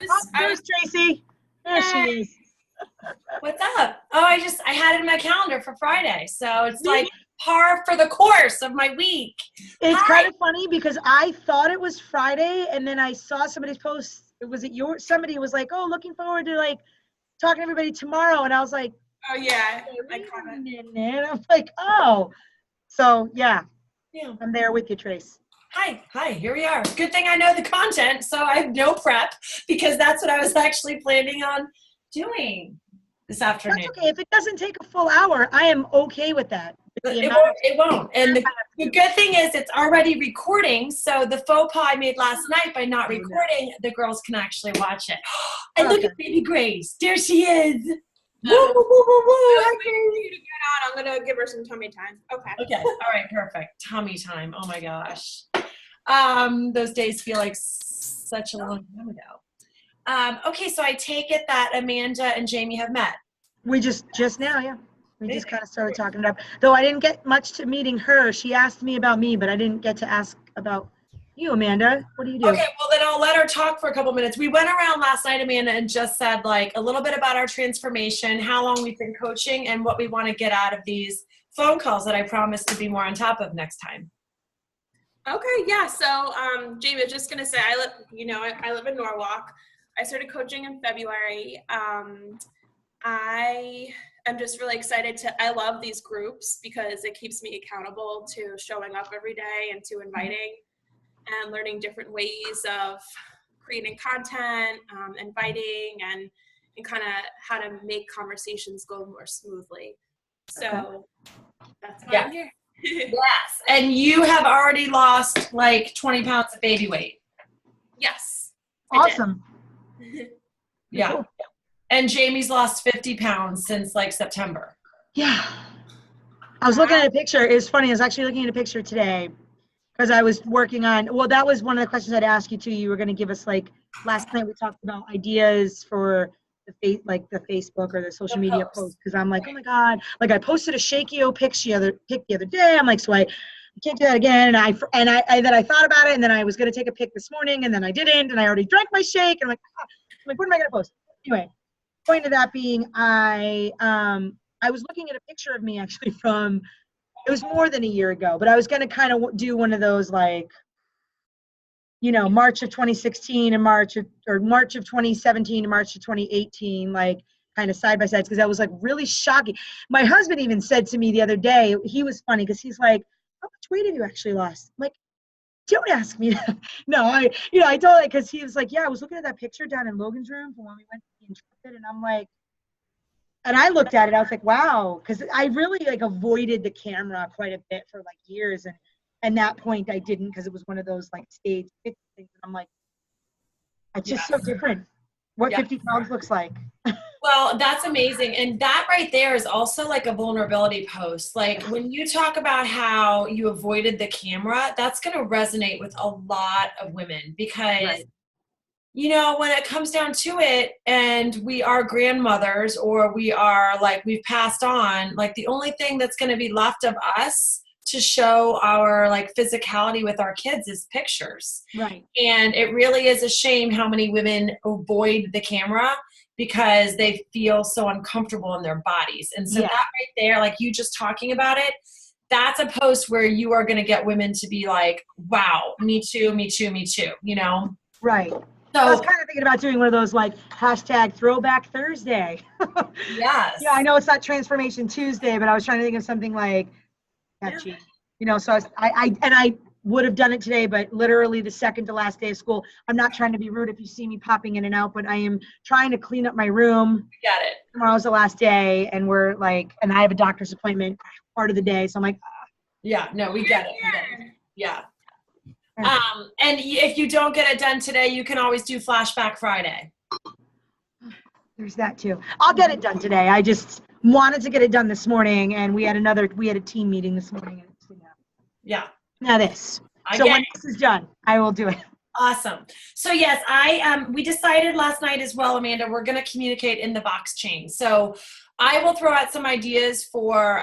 Oh, there's Tracy. There she is. What's up? Oh, I had it in my calendar for Friday. So it's like par for the course of my week. It's kind of funny because I thought it was Friday and then I saw somebody's post. Somebody was like, oh, looking forward to like talking to everybody tomorrow. And I was like, oh yeah, wait a minute. And I'm like, oh, so yeah, I'm there with you, Trace. Hi, here we are. Good thing I know the content, so I have no prep because that's what I was actually planning on doing this afternoon. That's okay. If it doesn't take a full hour, I am okay with that. It won't. And the good thing is it's already recording, so the faux pas I made last night by not recording, the girls can actually watch it. And look at baby Grace. There she is. Woo, woo, woo, woo, woo. I'm going to give her some tummy time. Okay. All right, perfect. Tummy time. Oh my gosh. Those days feel like such a long time ago. Okay, so I take it that Amanda and Jamie have met. We just now, yeah. We just kind of started talking it up. Though I didn't get much to meeting her. She asked me about me, but I didn't get to ask about you, Amanda. What do you do? Okay, well then I'll let her talk for a couple minutes. We went around last night, Amanda, and just said like a little bit about our transformation, how long we've been coaching, and what we want to get out of these phone calls that I promised to be more on top of next time. Okay, yeah. So, Jamie, I was just gonna say, I live in Norwalk. I started coaching in February. I am just really excited I love these groups because it keeps me accountable to showing up every day and to inviting and learning different ways of creating content, inviting, and kind of how to make conversations go more smoothly. So that's why I'm here. Yes. And you have already lost like 20 pounds of baby weight. Yes. Awesome. Yeah. Cool. And Jamie's lost 50 pounds since like September. Yeah. I was looking at a picture. It was funny. I was actually looking at a picture today because I was working on, well, that was one of the questions I'd ask you too. You were going to give us like, last night we talked about ideas for the Facebook or the social media post. Cause I'm like, oh my God, like I posted a Shakio pic the other day. I'm like, so I can't do that again. And then I thought about it and then I was going to take a pic this morning and then I didn't. And I already drank my shake. And I'm like, what am I going to post? Anyway, point of that being, I was looking at a picture of me actually from, it was more than a year ago, but I was going to kind of do one of those like, you know, March of 2016 and March of 2017 and March of 2018, like kind of side by sides, because that was like really shocking. My husband even said to me the other day, he was funny because he's like, how much weight have you actually lost? I'm like, don't ask me that. No, I told it because he was like, yeah, I was looking at that picture down in Logan's room from when we went to the Intrepid, and I'm like, and I looked at it, I was like, wow, because I really like avoided the camera quite a bit for like years, and that point I didn't because it was one of those like stage things. And I'm like, it's just so different what 50 pounds looks like. Well, that's amazing. And that right there is also like a vulnerability post. Like when you talk about how you avoided the camera, that's going to resonate with a lot of women because, you know, when it comes down to it and we are grandmothers or we are like, we've passed on, like the only thing that's going to be left of us to show our like physicality with our kids is pictures. Right. And it really is a shame how many women avoid the camera because they feel so uncomfortable in their bodies. And so that right there, like you just talking about it, that's a post where you are going to get women to be like, wow, me too, me too, me too, you know? Right. So I was kind of thinking about doing one of those like hashtag Throwback Thursday. Yes. Yeah, I know it's not Transformation Tuesday, but I was trying to think of something like catchy. You know, so I would have done it today, but literally the second to last day of school. I'm not trying to be rude if you see me popping in and out, but I am trying to clean up my room. Got it. Tomorrow's the last day, and we're like, and I have a doctor's appointment part of the day, so I'm like, yeah, no, we get it. Yeah. And if you don't get it done today, you can always do Flashback Friday. There's that too. I'll get it done today. I just wanted to get it done this morning, and we had a team meeting this morning. Yeah. Now this. So when this is done, I will do it. Awesome. So yes, we decided last night as well, Amanda, we're going to communicate in the box chain. So I will throw out some ideas for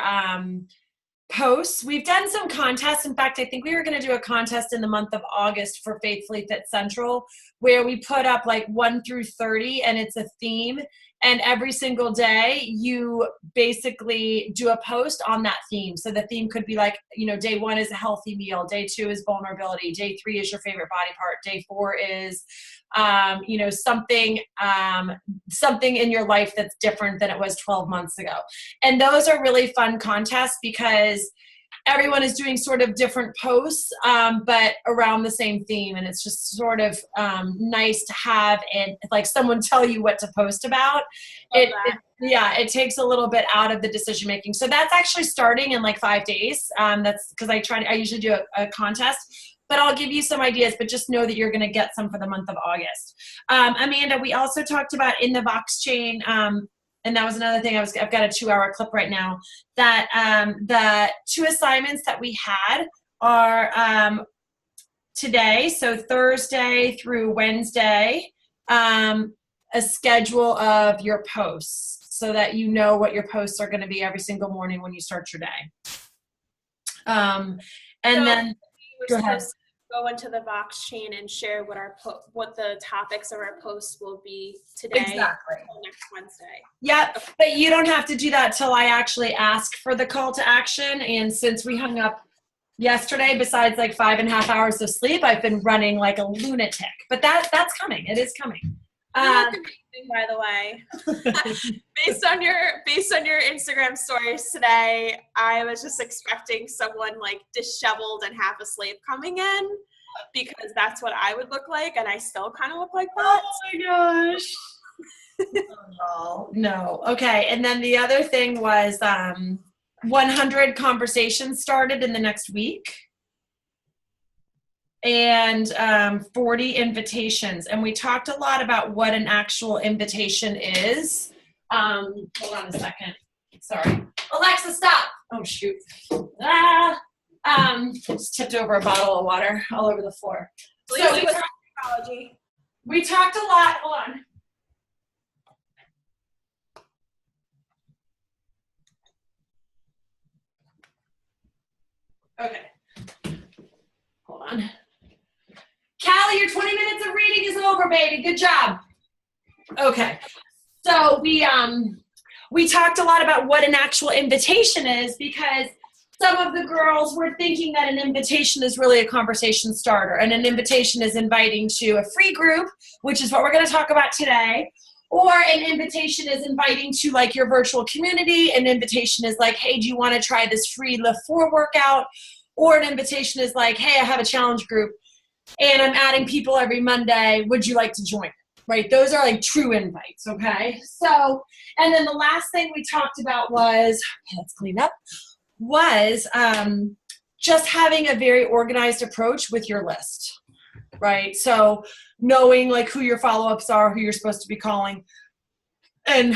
posts. We've done some contests. In fact, I think we were going to do a contest in the month of August for Faithfully Fit Central, where we put up like 1 through 30 and it's a theme. And every single day you basically do a post on that theme. So the theme could be like, day 1 is a healthy meal. Day 2 is vulnerability. Day 3 is your favorite body part. Day 4 is, something in your life that's different than it was 12 months ago. And those are really fun contests because everyone is doing sort of different posts, but around the same theme. And it's just sort of nice to have and like someone tell you what to post about. It takes a little bit out of the decision making. So that's actually starting in like 5 days. That's because I usually do a contest, but I'll give you some ideas, but just know that you're going to get some for the month of August. Amanda, we also talked about in the Vox chain, and that was another thing. I've got a 2-hour clip right now that the 2 assignments that we had are today, so Thursday through Wednesday, a schedule of your posts so that you know what your posts are going to be every single morning when you start your day. Then go ahead. Go into the Vox chain and share what the topics of our posts will be today. Exactly. Until next Wednesday. Yep, but you don't have to do that till I actually ask for the call to action. And since we hung up yesterday, besides like 5.5 hours of sleep, I've been running like a lunatic. But that's coming. It is coming. That's amazing, by the way. based on your Instagram stories today, I was just expecting someone like disheveled and half asleep coming in because that's what I would look like, and I still kind of look like that. Oh my gosh. No. Okay. And then the other thing was 100 conversations started in the next week. And 40 invitations. And we talked a lot about what an actual invitation is. Hold on a second. Sorry. Alexa, stop. Oh, shoot. Just tipped over a bottle of water all over the floor. So we talked a lot. Hold on. Okay. Hold on. Callie, your 20 minutes of reading is over, baby. Good job. Okay. So we talked a lot about what an actual invitation is because some of the girls were thinking that an invitation is really a conversation starter, and an invitation is inviting to a free group, which is what we're going to talk about today, or an invitation is inviting to like your virtual community. An invitation is like, hey, do you want to try this free Lift 4 workout? Or an invitation is like, hey, I have a challenge group and I'm adding people every Monday. Would you like to join? Right? Those are like true invites, okay? So, and then the last thing we talked about was, let's clean up, was just having a very organized approach with your list, right? So knowing like who your follow-ups are, who you're supposed to be calling. And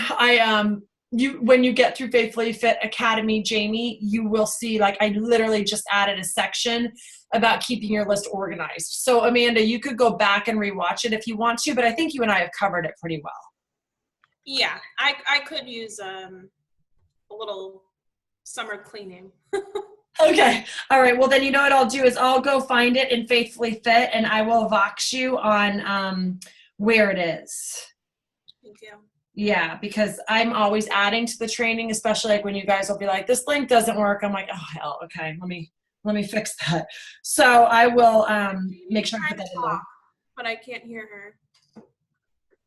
when you get through Faithfully Fit Academy, Jamie, you will see like I literally just added a section about keeping your list organized. So Amanda, you could go back and rewatch it if you want to, but I think you and I have covered it pretty well. Yeah, I could use a little summer cleaning. Okay. All right. Well, then you know what I'll do is I'll go find it in Faithfully Fit and I will Vox you on where it is. Thank you. Yeah, because I'm always adding to the training, especially like when you guys will be like, this link doesn't work. I'm like, oh hell, okay, let me fix that. So I will make sure I put that in there. But I can't hear her.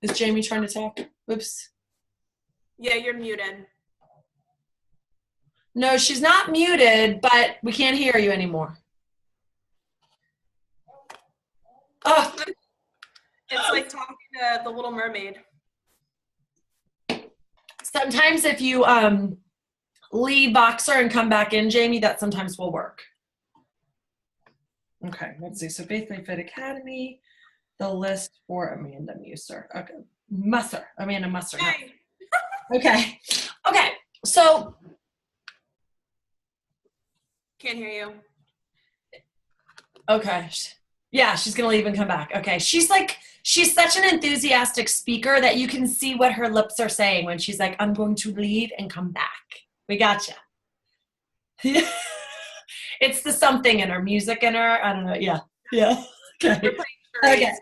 Is Jamie trying to talk? Oops. Yeah, you're muted. No, she's not muted, but we can't hear you anymore. Oh. It's like talking to the Little Mermaid. Sometimes if you leave Boxer and come back in, Jamie, that sometimes will work. Okay, let's see. So Faithfully Fit Academy, the list for Amanda Musser. Okay, Amanda Musser. Hey. Okay. Okay, so. Can't hear you. Okay. Yeah, she's going to leave and come back. Okay. She's such an enthusiastic speaker that you can see what her lips are saying when she's like, I'm going to leave and come back. We gotcha. It's the something in her, music in her. I don't know. Yeah. Yeah. Okay. Okay.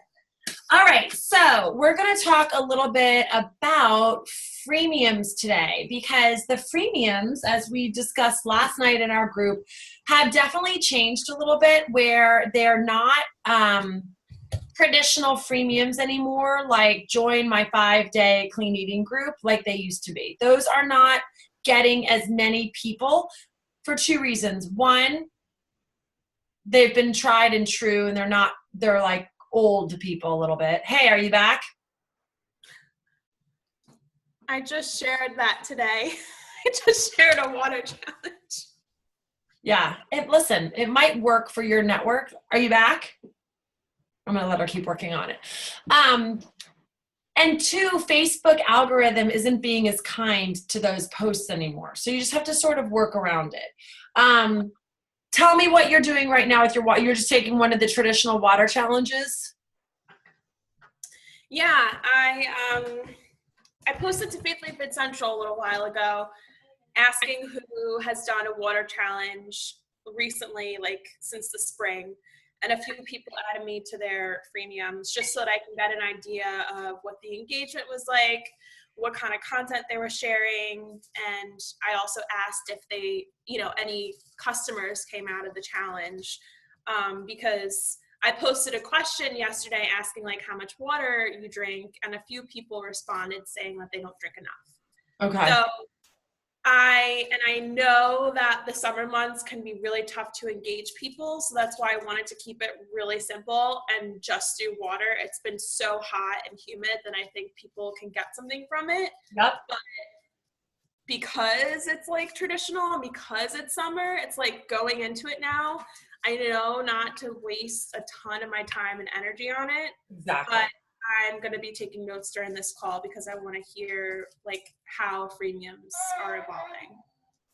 All right, so we're going to talk a little bit about freemiums today, because the freemiums, as we discussed last night in our group, have definitely changed a little bit, where they're not traditional freemiums anymore, like join my 5-day clean eating group like they used to be. Those are not getting as many people for two reasons. One, they've been tried and true, and they're like old to people a little bit. Hey, are you back? I just shared that today. I just shared a water challenge. Yeah. Listen, it might work for your network. Are you back? I'm going to let her keep working on it. And two, Facebook algorithm isn't being as kind to those posts anymore. So you just have to sort of work around it. Tell me what you're doing right now with your water. You're just taking one of the traditional water challenges? Yeah, I posted to Faithfully Fit Central a little while ago asking who has done a water challenge recently, like since the spring. And a few people added me to their freemiums just so that I can get an idea of what the engagement was like, what kind of content they were sharing. And I also asked if they, any customers came out of the challenge, because I posted a question yesterday asking like how much water you drink, and a few people responded saying that they don't drink enough. Okay. So I know that the summer months can be really tough to engage people. So that's why I wanted to keep it really simple and just do water. It's been so hot and humid that I think people can get something from it. Yep. But because it's like traditional and because it's summer, it's like going into it now, I know not to waste a ton of my time and energy on it. Exactly. But I'm going to be taking notes during this call because I want to hear like how freemiums are evolving.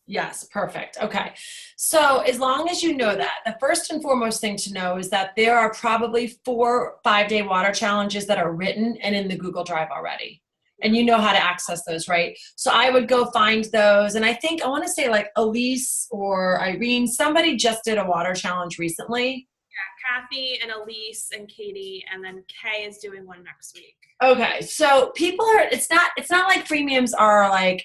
Yes, perfect. Okay. So as long as you know that, the first and foremost thing to know is that there are probably 4 5-day water challenges that are written and in the Google Drive already. And you know how to access those, right? So I would go find those. And I think, I want to say like Elise or Irene, somebody just did a water challenge recently. Yeah, Kathy and Elise and Katie, and then Kay is doing one next week. Okay. So people are, it's not like freemiums are like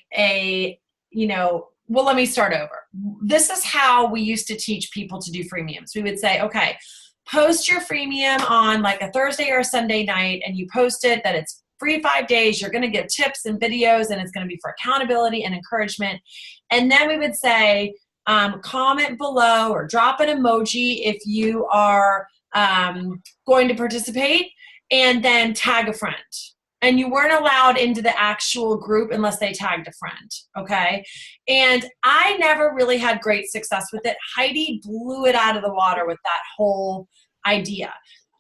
well, let me start over. This is how we used to teach people to do freemiums. We would say, okay, post your freemium on like a Thursday or a Sunday night, and you post it that it's free 5 days. You're going to give tips and videos, and it's going to be for accountability and encouragement. And then we would say, comment below or drop an emoji if you are going to participate, and then tag a friend. And you weren't allowed into the actual group unless they tagged a friend, okay? And I never really had great success with it. Heidi blew it out of the water with that whole idea.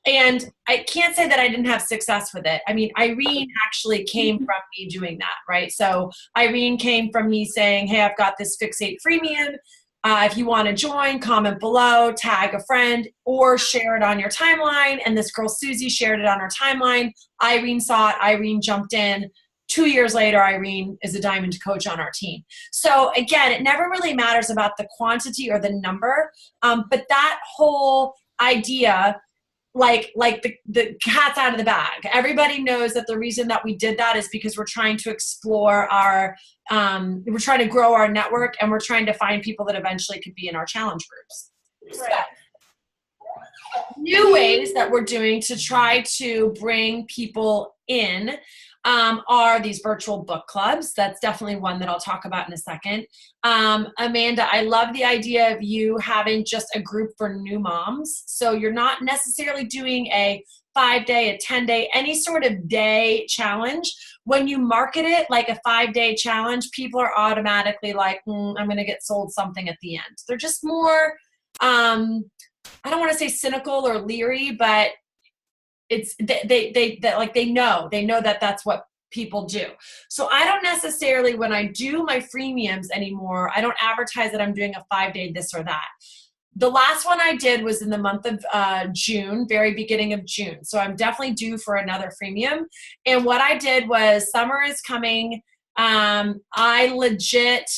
And I can't say that I didn't have success with it. I mean, Irene actually came from me doing that, right? So Irene came from me saying, hey, I've got this Fixate freemium. If you want to join, comment below, tag a friend, or share it on your timeline. And this girl, Susie, shared it on her timeline. Irene saw it. Irene jumped in. 2 years later, Irene is a diamond coach on our team. So again, it never really matters about the quantity or the number, but that whole idea, like the cat's out of the bag. Everybody knows that the reason that we did that is because we're trying to explore we're trying to grow our network, and we're trying to find people that eventually could be in our challenge groups. Right. New ways that we're doing to try to bring people in are these virtual book clubs. That's definitely one that I'll talk about in a second. Amanda, I love the idea of you having just a group for new moms. So you're not necessarily doing a 5-day, a 10-day, any sort of day challenge. When you market it like a 5-day challenge, people are automatically like, I'm going to get sold something at the end. They're just more, I don't want to say cynical or leery, but it's they know that that's what people do. So I don't necessarily, when I do my freemiums anymore, I don't advertise that I'm doing a 5-day this or that. The last one I did was in the month of June, very beginning of June. So I'm definitely due for another freemium. And what I did was, summer is coming. I legit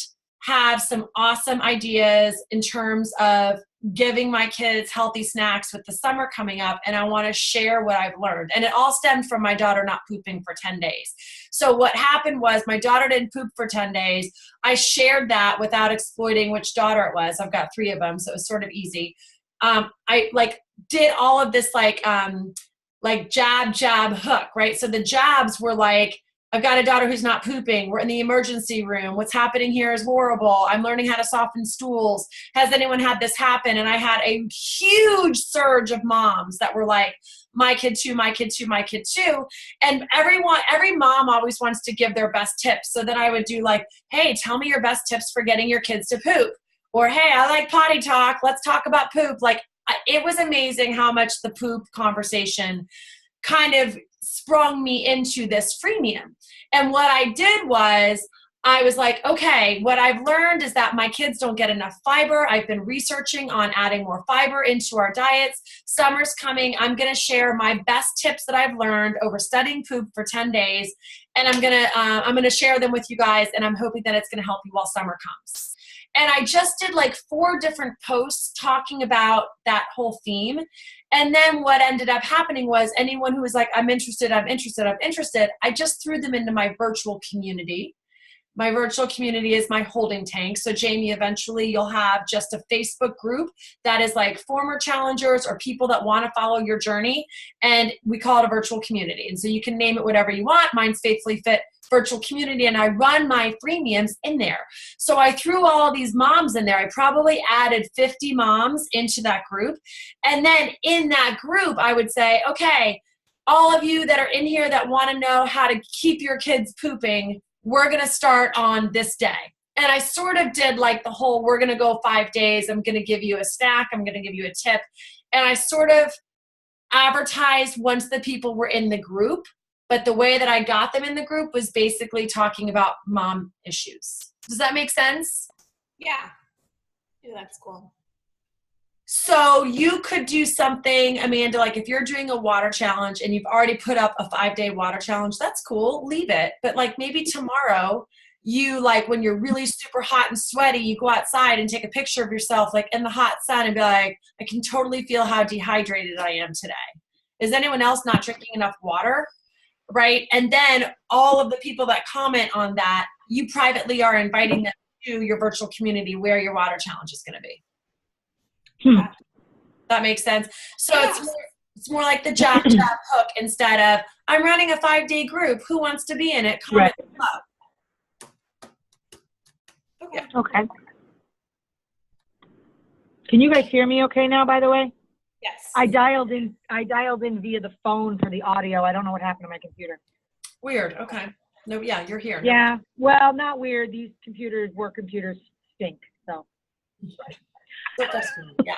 have some awesome ideas in terms of giving my kids healthy snacks with the summer coming up, and I want to share what I've learned. And it all stemmed from my daughter not pooping for 10 days. So what happened was my daughter didn't poop for 10 days. I shared that without exploiting which daughter it was. I've got 3 of them, so it was sort of easy. I like did all of this like jab, jab, hook, right? So the jabs were like, I've got a daughter who's not pooping. We're in the emergency room. What's happening here is horrible. I'm learning how to soften stools. Has anyone had this happen? And I had a huge surge of moms that were like, my kid too, my kid too, my kid too. And every mom always wants to give their best tips. So then I would do like, hey, tell me your best tips for getting your kids to poop. Or, hey, I like potty talk. Let's talk about poop. Like, it was amazing how much the poop conversation kind of sprung me into this freemium. And what I did was I was like, okay, what I've learned is that my kids don't get enough fiber. I've been researching on adding more fiber into our diets. Summer's coming. I'm going to share my best tips that I've learned over studying poop for 10 days. And I'm going to share them with you guys. And I'm hoping that it's going to help you while summer comes. And I just did like 4 different posts talking about that whole theme. And then what ended up happening was anyone who was like, I'm interested, I just threw them into my virtual community. My virtual community is my holding tank. So Jamie, eventually you'll have just a Facebook group that is like former challengers or people that want to follow your journey. And we call it a virtual community. And so you can name it whatever you want. Mine's Faithfully Fit Virtual Community. And I run my freemiums in there. So I threw all these moms in there. I probably added 50 moms into that group. And then in that group, I would say, okay, all of you that are in here that want to know how to keep your kids pooping, we're going to start on this day. And I sort of did like the whole, we're going to go 5 days. I'm going to give you a snack. I'm going to give you a tip. And I sort of advertised once the people were in the group. But the way that I got them in the group was basically talking about mom issues. Does that make sense? Yeah. Yeah, that's cool. So you could do something, Amanda, like if you're doing a water challenge and you've already put up a 5-day water challenge, that's cool, leave it. But like maybe tomorrow, you like when you're really super hot and sweaty, you go outside and take a picture of yourself like in the hot sun and be like, I can totally feel how dehydrated I am today. Is anyone else not drinking enough water? Right? And then all of the people that comment on that, you privately are inviting them to your virtual community where your water challenge is going to be. That makes sense. So it's more like the jab hook instead of I'm running a 5-day group. Who wants to be in it? Comment below. Okay. Can you guys hear me okay now, by the way? Yes. I dialed in via the phone for the audio. I don't know what happened to my computer. Weird. Okay. No, yeah, you're here. Yeah. Well, not weird. These work computers stink. So. Yeah.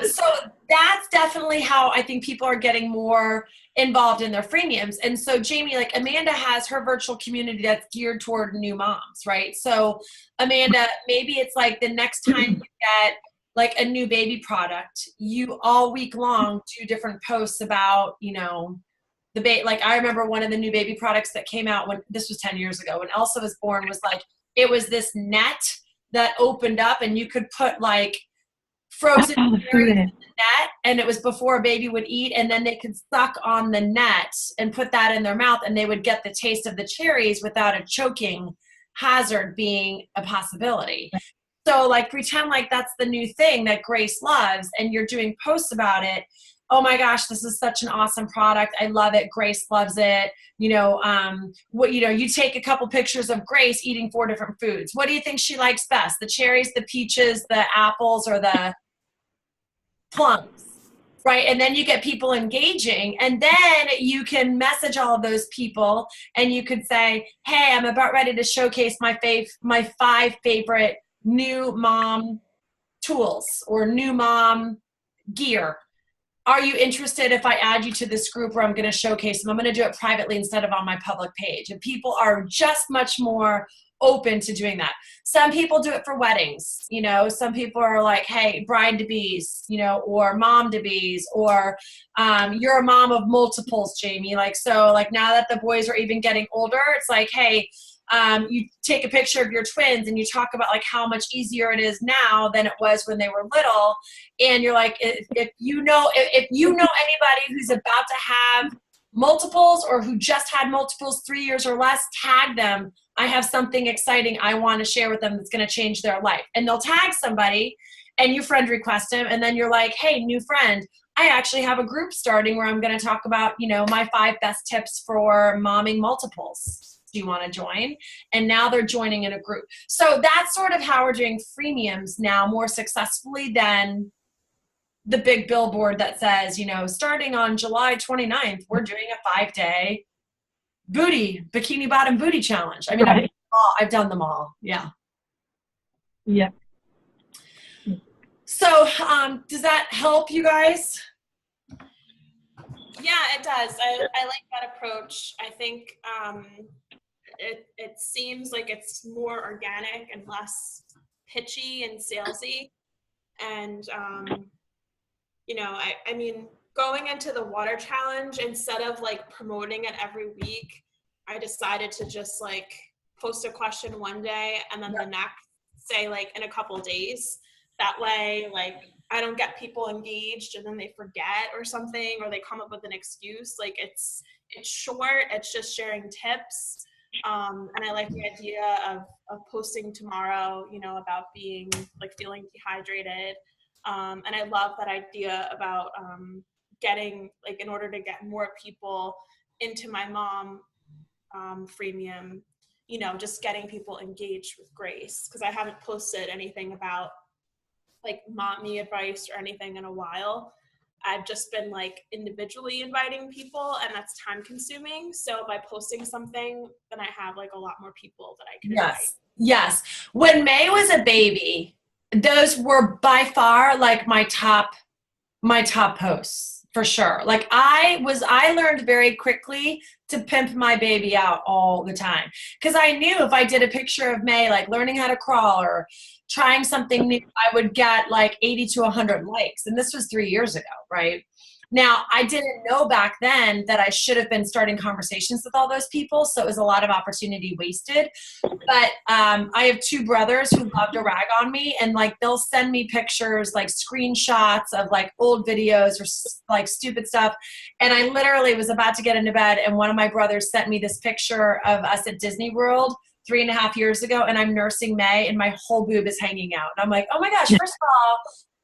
So that's definitely how I think people are getting more involved in their freemiums. And so Jamie, like Amanda has her virtual community that's geared toward new moms, right? So Amanda, maybe it's like the next time you get like a new baby product, you all week long do different posts about, you know, like I remember one of the new baby products that came out when this was 10 years ago when Elsa was born was like, it was this net that opened up and you could put like frozen berries in the net, and it was before a baby would eat, and then they could suck on the net and put that in their mouth and they would get the taste of the cherries without a choking hazard being a possibility. So like pretend like that's the new thing that Grace loves and you're doing posts about it. Oh my gosh, this is such an awesome product. I love it. Grace loves it. You know, you take a couple pictures of Grace eating 4 different foods. What do you think she likes best? The cherries, the peaches, the apples, or the plums, right? And then you get people engaging, and then you can message all of those people and you could say, hey, I'm about ready to showcase my 5 favorite new mom tools or new mom gear. Are you interested if I add you to this group where I'm going to showcase them? I'm going to do it privately instead of on my public page. And people are just much more open to doing that. Some people do it for weddings. You know, some people are like, hey, bride-to-bees, you know, or mom-to-bees, or you're a mom of multiples, Jamie. Like, so like now that the boys are even getting older, it's like, hey, You take a picture of your twins and you talk about like how much easier it is now than it was when they were little. And you're like, if you know anybody who's about to have multiples or who just had multiples 3 years or less, tag them. I have something exciting I want to share with them that's going to change their life. And they'll tag somebody and you friend request them. And then you're like, hey, new friend, I actually have a group starting where I'm going to talk about, my 5 best tips for momming multiples. Do you want to join? And now they're joining in a group. So that's sort of how we're doing freemiums now more successfully than the big billboard that says, starting on July 29th, we're doing a 5-day bikini bottom booty challenge. I mean, Right. I've done them all. Yeah. Yeah. So does that help you guys? Yeah, it does. I like that approach. I think it seems like it's more organic and less pitchy and salesy. And, I mean, going into the water challenge, instead of like promoting it every week, I decided to just like post a question one day and then the next, say like in a couple days. That way, like, I don't get people engaged and then they forget or something, or they come up with an excuse. Like it's short, it's just sharing tips. And I like the idea of posting tomorrow, about being like feeling dehydrated. And I love that idea about getting, like, in order to get more people into my mom freemium, just getting people engaged with Grace, because I haven't posted anything about like mommy advice or anything in a while. I've just been like individually inviting people, and that's time consuming. So by posting something, then I have like a lot more people that I can invite. Yes. When May was a baby, those were by far like my top posts for sure. Like I learned very quickly to pimp my baby out all the time. Cause I knew if I did a picture of May, like learning how to crawl or trying something new, I would get like 80 to 100 likes. And this was 3 years ago, right? Now, I didn't know back then that I should have been starting conversations with all those people. So it was a lot of opportunity wasted. But I have 2 brothers who love to rag on me, and like they'll send me pictures, like screenshots of like old videos or like stupid stuff. And I literally was about to get into bed, and one of my brothers sent me this picture of us at Disney World 3.5 years ago, and I'm nursing May and my whole boob is hanging out. And I'm like, oh my gosh, first of all,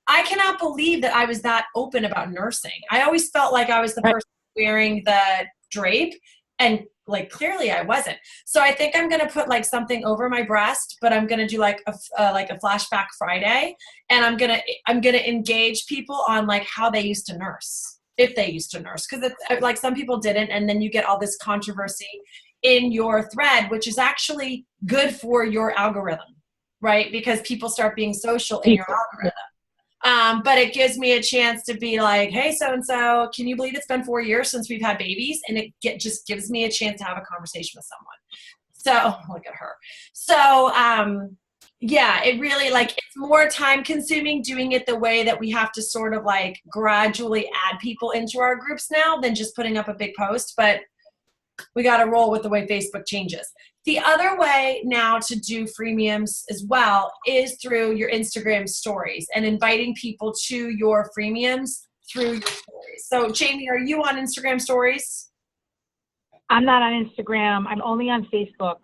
I cannot believe that I was that open about nursing. I always felt like I was the person wearing the drape, and like clearly I wasn't. So I think I'm going to put like something over my breast, but I'm going to do like a flashback Friday, and I'm going to engage people on like how they used to nurse, if they used to nurse, because it's like some people didn't, and then you get all this controversy in your thread, which is actually good for your algorithm, right? Because people start being social in your algorithm. But it gives me a chance to be like, hey, so-and-so, can you believe it's been 4 years since we've had babies? And it just gives me a chance to have a conversation with someone. So look at her. So yeah, it really, like, it's more time consuming doing it the way that we have to sort of like gradually add people into our groups now than just putting up a big post. But we got to roll with the way Facebook changes. The other way now to do freemiums as well is through your Instagram stories and inviting people to your freemiums through your stories. So Jamie, are you on Instagram stories? I'm not on Instagram. I'm only on Facebook.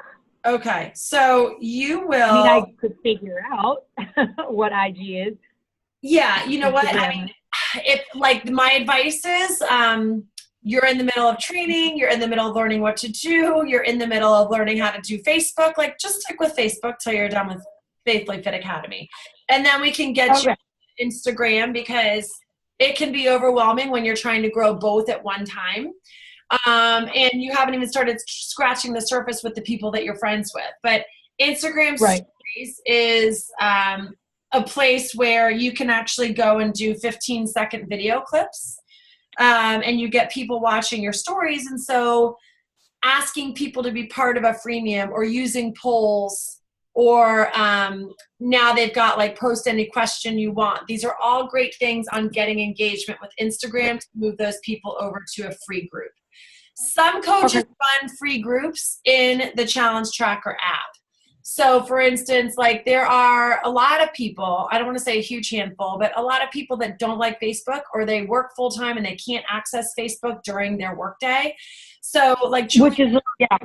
Okay. So you will. I mean, I could figure out what IG is. Yeah. You know what? I mean, if like my advice is, you're in the middle of training, you're in the middle of learning what to do, you're in the middle of learning how to do Facebook, like just stick with Facebook till you're done with Faithfully Fit Academy. And then we can get you Instagram, because it can be overwhelming when you're trying to grow both at one time. And you haven't even started scratching the surface with the people that you're friends with. But Instagram stories is a place where you can actually go and do 15-second video clips. And you get people watching your stories. And so asking people to be part of a freemium or using polls, or now they've got like post any question you want. These are all great things on getting engagement with Instagram to move those people over to a free group. Some coaches Okay. run free groups in the Challenge Tracker app. So for instance, like there are a lot of people, I don't want to say a huge handful, but a lot of people that don't like Facebook, or they work full time and they can't access Facebook during their workday. So like Which is, yeah.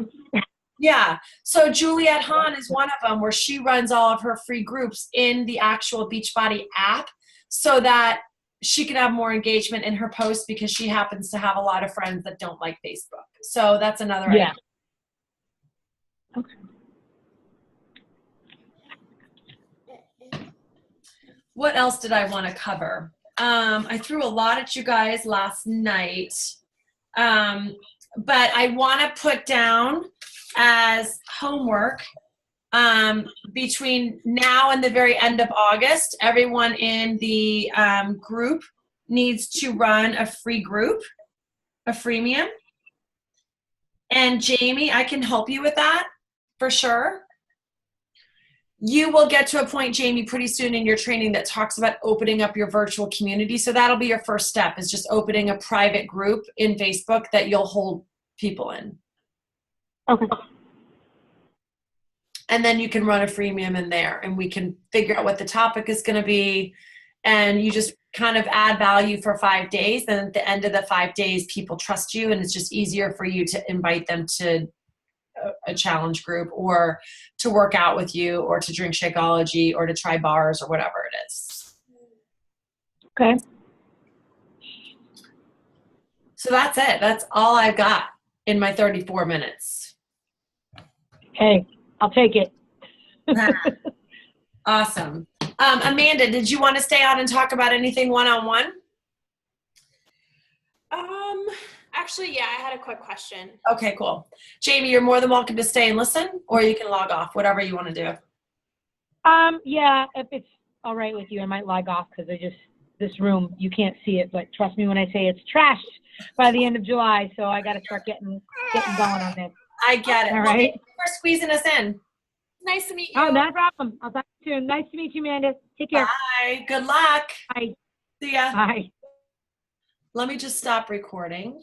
yeah. So Juliette Hahn is one of them, where she runs all of her free groups in the actual Beachbody app so that she can have more engagement in her posts, because she happens to have a lot of friends that don't like Facebook. So that's another Yeah. idea. Okay. What else did I want to cover? I threw a lot at you guys last night, but I want to put down as homework, between now and the very end of August, everyone in the group needs to run a free group, a freemium. And Jamie, I can help you with that for sure. You will get to a point, Jamie, pretty soon in your training that talks about opening up your virtual community. So that'll be your first step, is just opening a private group in Facebook that you'll hold people in. Okay. And then you can run a freemium in there, and we can figure out what the topic is going to be. And you just kind of add value for 5 days. And at the end of the 5 days, people trust you, and it's just easier for you to invite them to a challenge group, or to work out with you, or to drink Shakeology, or to try bars, or whatever it is. Okay. So that's it. That's all I've got in my 34 minutes. Hey, I'll take it. Awesome. Amanda, did you want to stay on and talk about anything one-on-one? Actually, yeah, I had a quick question. Okay, cool. Jamie, you're more than welcome to stay and listen, or you can log off, whatever you want to do. Yeah, if it's all right with you, I might log off, because this room, you can't see it, but trust me when I say it's trashed by the end of July, so I got to start getting going on this. I get it. All Well, right. thank you for squeezing us in. Nice to meet you. Oh, no problem. I'll talk to you soon. Nice to meet you, Amanda. Take care. Bye. Good luck. Bye. See ya. Bye. Let me just stop recording.